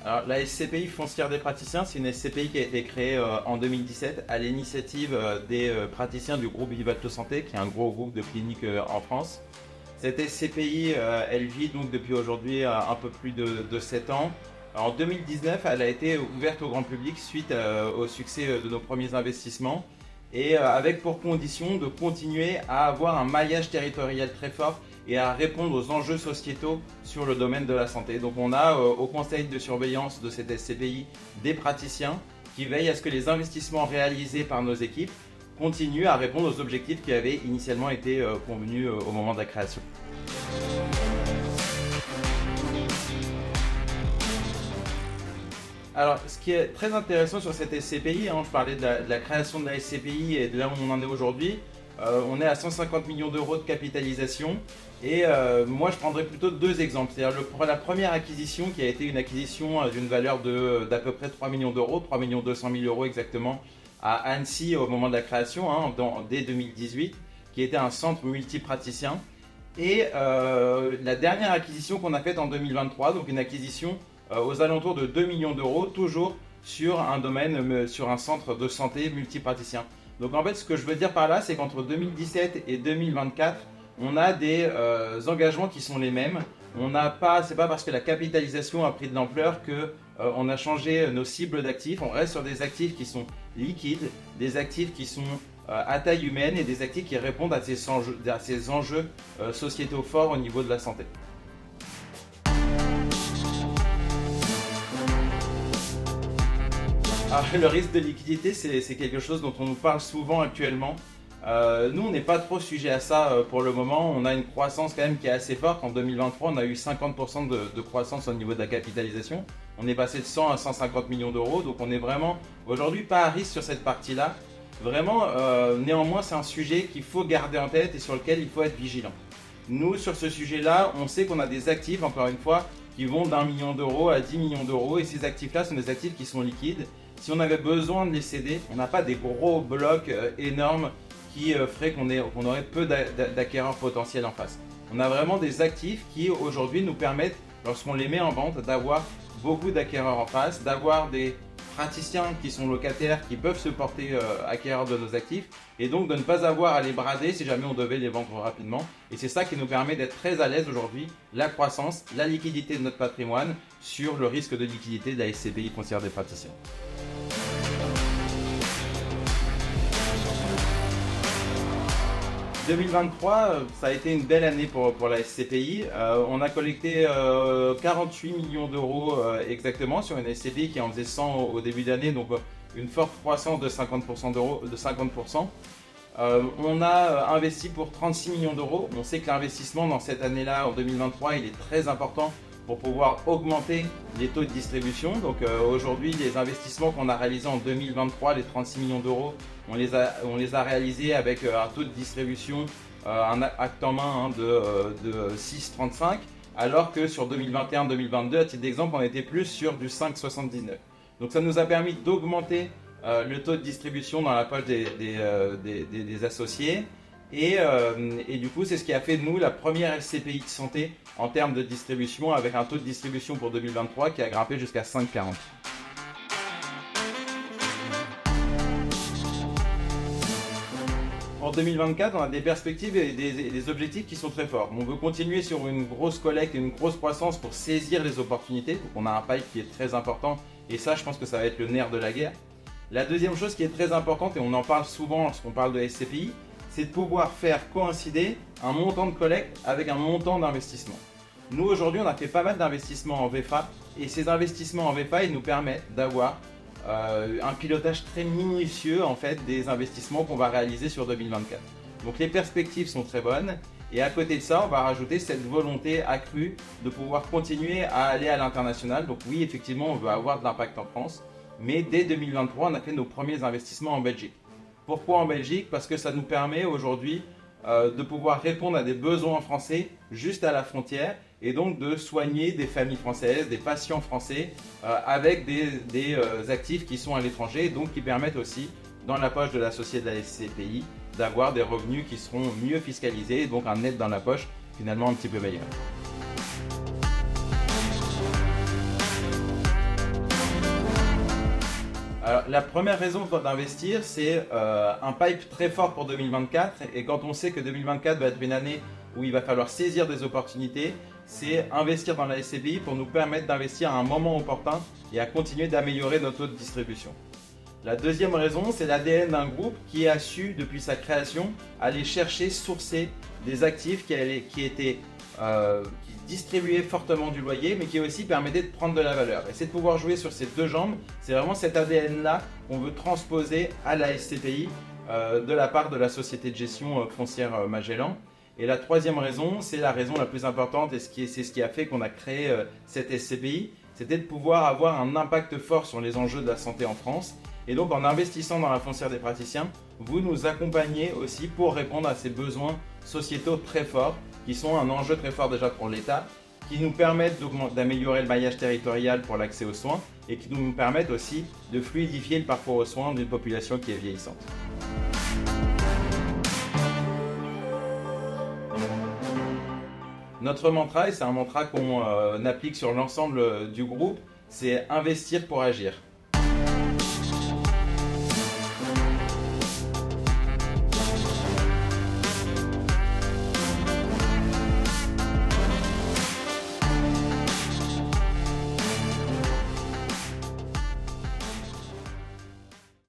Alors, la SCPI Foncière des praticiens, c'est une SCPI qui a été créée en 2017 à l'initiative des praticiens du groupe Vivalto Santé, qui est un gros groupe de cliniques en France. Cette SCPI, elle vit donc depuis aujourd'hui un peu plus de 7 ans. En 2019, elle a été ouverte au grand public suite au succès de nos premiers investissements et avec pour condition de continuer à avoir un maillage territorial très fort et à répondre aux enjeux sociétaux sur le domaine de la santé. Donc on a au conseil de surveillance de cette SCPI des praticiens qui veillent à ce que les investissements réalisés par nos équipes continuent à répondre aux objectifs qui avaient initialement été convenus au moment de la création. Alors, ce qui est très intéressant sur cette SCPI, je parlais de la création de la SCPI et de là où on en est aujourd'hui. On est à 150 millions d'euros de capitalisation et moi je prendrais plutôt deux exemples. C'est-à-dire la première acquisition qui a été une acquisition d'une valeur d'à peu près 3 millions d'euros, 3 200 000 euros exactement, à Annecy au moment de la création, dès 2018, qui était un centre multipraticien. Et la dernière acquisition qu'on a faite en 2023, donc une acquisition aux alentours de 2 millions d'euros, toujours sur un domaine, sur un centre de santé multipraticien. Donc en fait, ce que je veux dire par là, c'est qu'entre 2017 et 2024, on a des engagements qui sont les mêmes. C'est pas parce que la capitalisation a pris de l'ampleur que on a changé nos cibles d'actifs. On reste sur des actifs qui sont liquides, des actifs qui sont à taille humaine et des actifs qui répondent à ces enjeux sociétaux forts au niveau de la santé. Alors, le risque de liquidité, c'est quelque chose dont on nous parle souvent actuellement. Nous, on n'est pas trop sujet à ça pour le moment. On a une croissance quand même qui est assez forte. En 2023, on a eu 50% de croissance au niveau de la capitalisation. On est passé de 100 à 150 millions d'euros. Donc, on est vraiment aujourd'hui pas à risque sur cette partie-là. Vraiment, néanmoins, c'est un sujet qu'il faut garder en tête et sur lequel il faut être vigilant. Nous, sur ce sujet-là, on sait qu'on a des actifs, encore une fois, qui vont d'1 million d'euros à 10 millions d'euros. Et ces actifs-là sont des actifs qui sont liquides. Si on avait besoin de les céder, on n'a pas des gros blocs énormes qui feraient qu'on aurait peu d'acquéreurs potentiels en face. On a vraiment des actifs qui aujourd'hui nous permettent, lorsqu'on les met en vente, d'avoir beaucoup d'acquéreurs en face, d'avoir des praticiens qui sont locataires, qui peuvent se porter acquéreurs de nos actifs et donc de ne pas avoir à les brader si jamais on devait les vendre rapidement. Et c'est ça qui nous permet d'être très à l'aise aujourd'hui, la croissance, la liquidité de notre patrimoine sur le risque de liquidité de la SCPI Foncière des praticiens. « 2023, ça a été une belle année pour la SCPI. On a collecté 48 millions d'euros exactement sur une SCPI qui en faisait 100 au début d'année, donc une forte croissance de 50%. On a investi pour 36 millions d'euros. On sait que l'investissement dans cette année-là, en 2023, il est très important pour pouvoir augmenter les taux de distribution. Donc aujourd'hui, les investissements qu'on a réalisés en 2023, les 36 millions d'euros, on les a réalisés avec un taux de distribution, un acte en main de 6,35, alors que sur 2021-2022, à titre d'exemple, on était plus sur du 5,79. Donc ça nous a permis d'augmenter le taux de distribution dans la poche des associés. Et du coup, c'est ce qui a fait de nous la première SCPI de santé en termes de distribution, avec un taux de distribution pour 2023 qui a grimpé jusqu'à 5,40. En 2024, on a des perspectives et des objectifs qui sont très forts. On veut continuer sur une grosse collecte et une grosse croissance pour saisir les opportunités. Donc on a un pipe qui est très important et ça, je pense que ça va être le nerf de la guerre. La deuxième chose qui est très importante, et on en parle souvent lorsqu'on parle de SCPI, c'est de pouvoir faire coïncider un montant de collecte avec un montant d'investissement. Nous, aujourd'hui, on a fait pas mal d'investissements en VFA et ces investissements en VFA, ils nous permettent d'avoir un pilotage très minutieux en fait, des investissements qu'on va réaliser sur 2024. Donc les perspectives sont très bonnes et à côté de ça, on va rajouter cette volonté accrue de pouvoir continuer à aller à l'international. Donc oui, effectivement, on veut avoir de l'impact en France, mais dès 2023, on a fait nos premiers investissements en Belgique. Pourquoi en Belgique? Parce que ça nous permet aujourd'hui de pouvoir répondre à des besoins français juste à la frontière et donc de soigner des familles françaises, des patients français avec des actifs qui sont à l'étranger et donc qui permettent aussi dans la poche de l'associé de la SCPI d'avoir des revenus qui seront mieux fiscalisés et donc un net dans la poche finalement un petit peu meilleur. Alors, la première raison d'investir, c'est un pipe très fort pour 2024. Et quand on sait que 2024 va être une année où il va falloir saisir des opportunités, c'est investir dans la SCPI pour nous permettre d'investir à un moment opportun et à continuer d'améliorer notre taux de distribution. La deuxième raison, c'est l'ADN d'un groupe qui a su, depuis sa création, aller chercher, sourcer des actifs qui étaient distribuaient fortement du loyer, mais qui aussi permettaient de prendre de la valeur. Et c'est de pouvoir jouer sur ces deux jambes, c'est vraiment cet ADN-là qu'on veut transposer à la SCPI de la part de la société de gestion foncière Magellan. Et la troisième raison, c'est la raison la plus importante et c'est ce qui a fait qu'on a créé cette SCPI, c'était de pouvoir avoir un impact fort sur les enjeux de la santé en France. Et donc en investissant dans la foncière des praticiens, vous nous accompagnez aussi pour répondre à ces besoins sociétaux très forts, qui sont un enjeu très fort déjà pour l'État, qui nous permettent d'améliorer le maillage territorial pour l'accès aux soins et qui nous permettent aussi de fluidifier le parcours aux soins d'une population qui est vieillissante. Notre mantra, et c'est un mantra qu'on applique sur l'ensemble du groupe, c'est investir pour agir.